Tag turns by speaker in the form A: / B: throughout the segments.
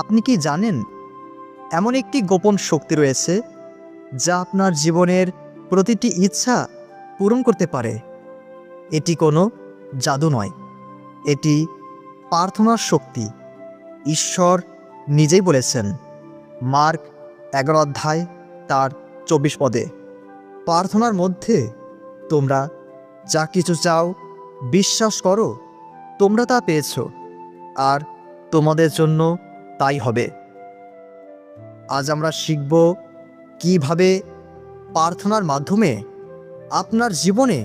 A: আপনি কি জানেন এমন একটি গোপন শক্তি রয়েছে যা আপনার জীবনের প্রতিটি ইচ্ছা পূরণ করতে পারে? এটি কোনো জাদু নয়, এটি প্রার্থনার শক্তি। ঈশ্বর নিজেই বলেছেন, মার্ক 11 তার 24 প্রার্থনার মধ্যে তোমরা যা কিছু চাও বিশ্বাস করো তোমরা তা পেয়েছ, আর তোমাদের জন্য তাই হবে। আজ আমরা শিখব কিভাবে প্রার্থনার মাধ্যমে আপনার জীবনে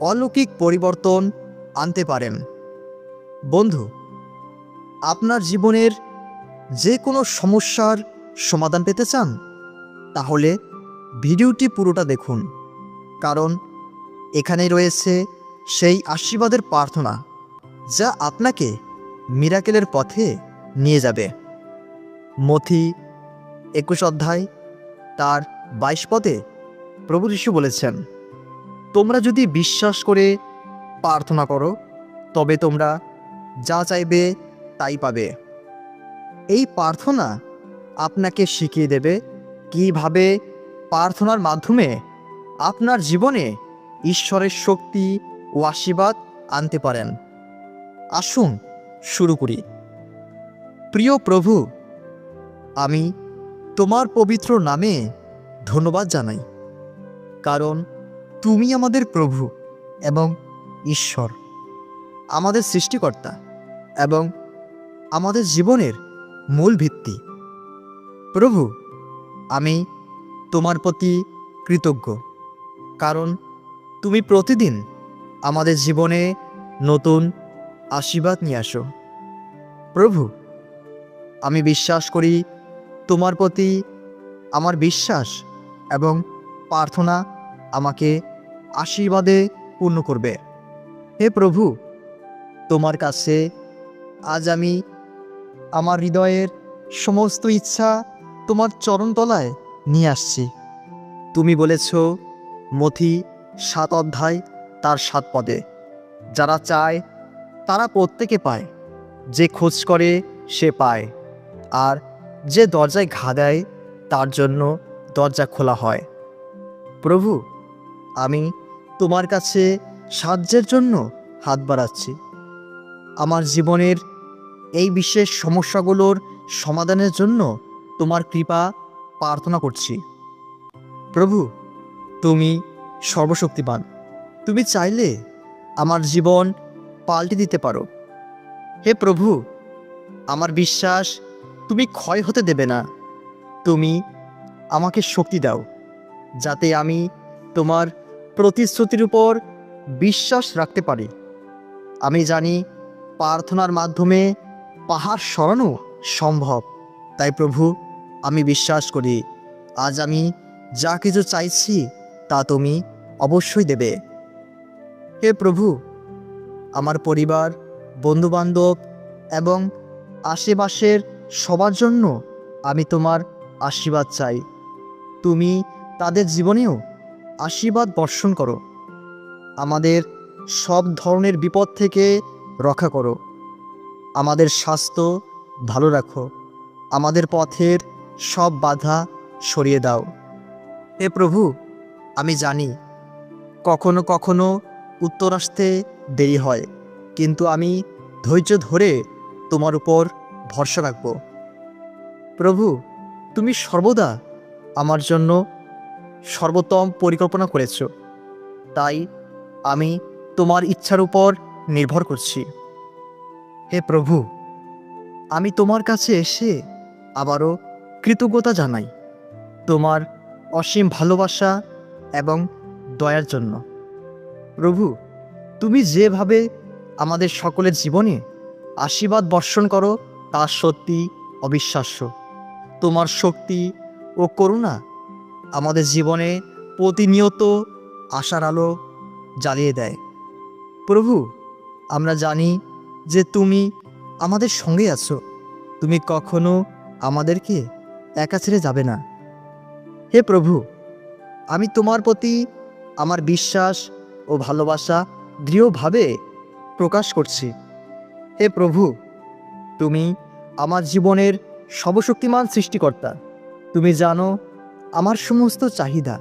A: অলৌকিক পরিবর্তন আনতে পারেন। বন্ধু, আপনার জীবনের যে কোনো সমস্যার সমাধান পেতে চান তাহলে ভিডিওটি পুরোটা দেখুন, কারণ এখানে রয়েছে সেই আশীর্বাদের প্রার্থনা যা আপনাকে মিরাকেলের পথে নিয়ে যাবে। মথি 21 তার 22 প্রভু যীশু বলেছেন, তোমরা যদি বিশ্বাস করে প্রার্থনা করো তবে তোমরা যা চাইবে তাই পাবে। এই প্রার্থনা আপনাকে শিখিয়ে দেবে কিভাবে প্রার্থনার মাধ্যমে আপনার জীবনে ঈশ্বরের শক্তি ও আশীর্বাদ আনতে পারেন। আসুন শুরু করি। প্রিয় প্রভু, আমি তোমার পবিত্র নামে ধন্যবাদ জানাই, কারণ তুমি আমাদের প্রভু এবং ঈশ্বর, আমাদের সৃষ্টিকর্তা এবং আমাদের জীবনের মূল ভিত্তি। প্রভু, আমি তোমার প্রতি কৃতজ্ঞ, কারণ তুমি প্রতিদিন আমাদের জীবনে নতুন আশীর্বাদ নিয়ে আসো। প্রভু, আমি বিশ্বাস করি তোমার প্রতি আমার বিশ্বাস এবং প্রার্থনা আমাকে আশীর্বাদে পূর্ণ করবে। হে প্রভু, তোমার কাছে আজ আমি আমার হৃদয়ের সমস্ত ইচ্ছা তোমার চরণতলায় নিয়ে আসছি। তুমি বলেছ মথি 7 তার 7 যারা চায় তারা প্রত্যেকে পায়, যে খোঁজ করে সে পায়, আর যে দরজায় ঘা দেয় তার জন্য দরজা খোলা হয়। প্রভু, আমি তোমার কাছে সাহায্যের জন্য হাত বাড়াচ্ছি। আমার জীবনের এই বিশেষ সমস্যাগুলোর সমাধানের জন্য তোমার কৃপা প্রার্থনা করছি। প্রভু, তুমি সর্বশক্তিমান, তুমি চাইলে আমার জীবন পাল্টে দিতে পারো। হে প্রভু, আমার বিশ্বাস তুমি ক্ষয় হতে দেবে না। তুমি আমাকে শক্তি দাও যাতে আমি তোমার প্রতিশ্রুতির উপর বিশ্বাস রাখতে পারি। আমি জানি প্রার্থনার মাধ্যমে পাহাড় সরানো সম্ভব, তাই প্রভু আমি বিশ্বাস করি আজ আমি যা কিছু চাইছি তা তুমি অবশ্যই দেবে। হে প্রভু, আমার পরিবার, বন্ধুবান্ধব এবং আশেপাশের সবার জন্য আমি তোমার আশীর্বাদ চাই। তুমি তাদের জীবনেও আশীর্বাদ বর্ষণ করো। আমাদের সব ধরনের বিপদ থেকে রক্ষা করো। আমাদের স্বাস্থ্য ভালো রাখো। আমাদের পথের সব বাধা সরিয়ে দাও। হে প্রভু, আমি জানি কখনো কখনো উত্তর আসতে দেরি হয়, কিন্তু আমি ধৈর্য ধরে তোমার উপর ভরসা রাখব। প্রভু, তুমি সর্বদা আমার জন্য সর্বোত্তম পরিকল্পনা করেছ, তাই আমি তোমার ইচ্ছার উপর নির্ভর করছি। হে প্রভু, আমি তোমার কাছে এসে আবারও কৃতজ্ঞতা জানাই তোমার অসীম ভালোবাসা এবং দয়ার জন্য। প্রভু, তুমি যেভাবে আমাদের সকলের জীবনে আশীর্বাদ বর্ষণ করো তা সত্যি অবিশ্বাস্য। তোমার শক্তি ও করুণা আমাদের জীবনে প্রতিনিয়ত আশার আলো জ্বালিয়ে দেয়। প্রভু, আমরা জানি যে তুমি আমাদের সঙ্গে আছো। তুমি কখনো আমাদেরকে একা ছেড়ে যাবে না। হে প্রভু, আমি তোমার প্রতি আমার বিশ্বাস ও ভালোবাসা দৃঢ়ভাবে প্রকাশ করছি। হে প্রভু, তুমি আমার জীবনের সর্বশক্তিমান সৃষ্টিকর্তা, তুমি জানো আমার সমস্ত চাহিদা,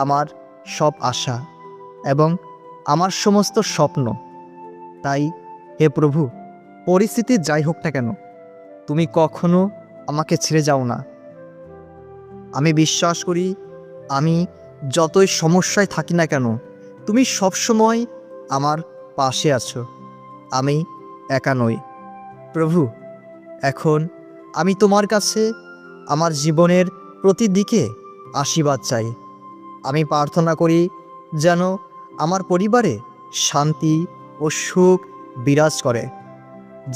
A: আমার সব আশা এবং আমার সমস্ত স্বপ্ন। তাই হে প্রভু, পরিস্থিতি যাই হোক না কেন, তুমি কখনো আমাকে ছেড়ে যাও না। আমি বিশ্বাস করি, আমি যতই সমস্যায় থাকি না কেন, তুমি সবসময় আমার পাশে আছো। আমি একা নই। প্রভু, এখন আমি তোমার কাছে আমার জীবনের প্রতি দিকে আশীর্বাদ চাই। আমি প্রার্থনা করি যেন আমার পরিবারে শান্তি ও সুখ বিরাজ করে,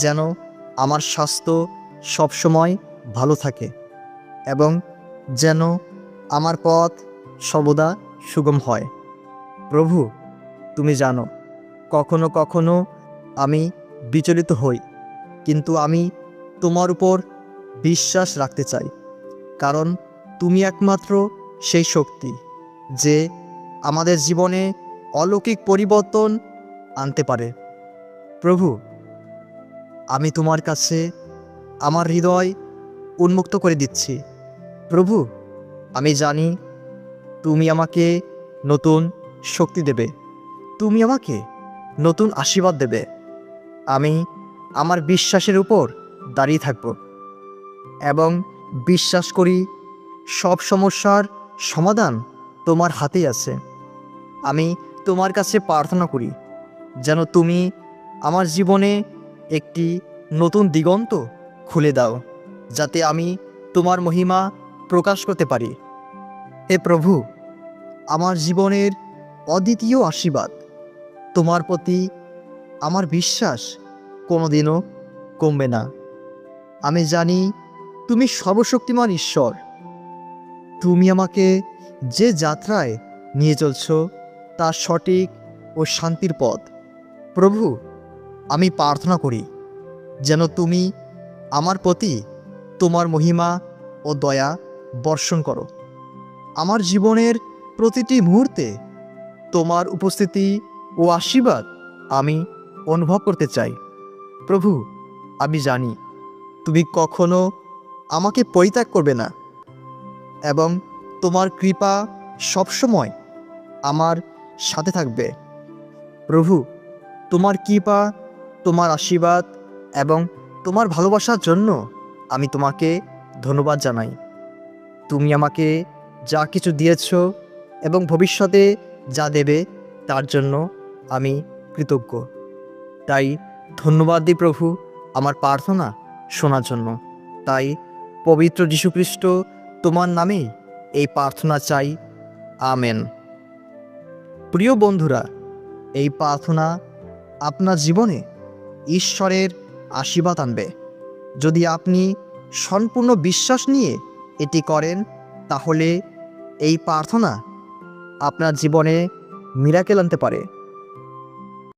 A: যেন আমার স্বাস্থ্য সবসময় ভালো থাকে এবং যেন আমার পথ সর্বদা সুগম হয়। প্রভু, তুমি জানো কখনো কখনো আমি বিচলিত হই, কিন্তু আমি তোমার উপর বিশ্বাস রাখতে চাই, কারণ তুমি একমাত্র সেই শক্তি যে আমাদের জীবনে অলৌকিক পরিবর্তন আনতে পারে। প্রভু, আমি তোমার কাছে আমার হৃদয় উন্মুক্ত করে দিচ্ছি। প্রভু, আমি জানি তুমি আমাকে নতুন শক্তি দেবে, তুমি আমাকে নতুন আশীর্বাদ দেবে। আমি আমার বিশ্বাসের উপর দাঁড়িয়ে থাকব এবং বিশ্বাস করি সব সমস্যার সমাধান তোমার হাতেই আছে। আমি তোমার কাছে প্রার্থনা করি যেন তুমি আমার জীবনে একটি নতুন দিগন্ত খুলে দাও, যাতে আমি তোমার মহিমা প্রকাশ করতে পারি। হে প্রভু, আমার জীবনের অদ্বিতীয় আশীর্বাদ, তোমার প্রতি আমার বিশ্বাস কোনোদিনও কমবে না। আমি জানি তুমি সর্বশক্তিমান ঈশ্বর। তুমি আমাকে যে যাত্রায় নিয়ে চলছ তা সঠিক ও শান্তির পথ। প্রভু, আমি প্রার্থনা করি যেন তুমি আমার প্রতি তোমার মহিমা ও দয়া বর্ষণ করো। আমার জীবনের প্রতিটি মুহূর্তে তোমার উপস্থিতি ও আশীর্বাদ আমি অনুভব করতে চাই। প্রভু, আমি জানি তুমি কখনো আমাকে পরিত্যাগ করবে না এবং তোমার কৃপা সবসময় আমার সাথে থাকবে। প্রভু, তোমার কৃপা, তোমার আশীর্বাদ এবং তোমার ভালোবাসার জন্য আমি তোমাকে ধন্যবাদ জানাই। তুমি আমাকে যা কিছু দিয়েছ এবং ভবিষ্যতে যা দেবে তার জন্য আমি কৃতজ্ঞ। তাই ধন্যবাদ দিই প্রভু আমার প্রার্থনা শোনার জন্য। তাই পবিত্র যীশুখ্রিস্ট তোমার নামেই এই প্রার্থনা চাই। আমেন। প্রিয় বন্ধুরা, এই প্রার্থনা আপনার জীবনে ঈশ্বরের আশীর্বাদ আনবে। যদি আপনি সম্পূর্ণ বিশ্বাস নিয়ে এটি করেন, তাহলে এই প্রার্থনা আপনার জীবনে মিরাকেল আনতে পারে।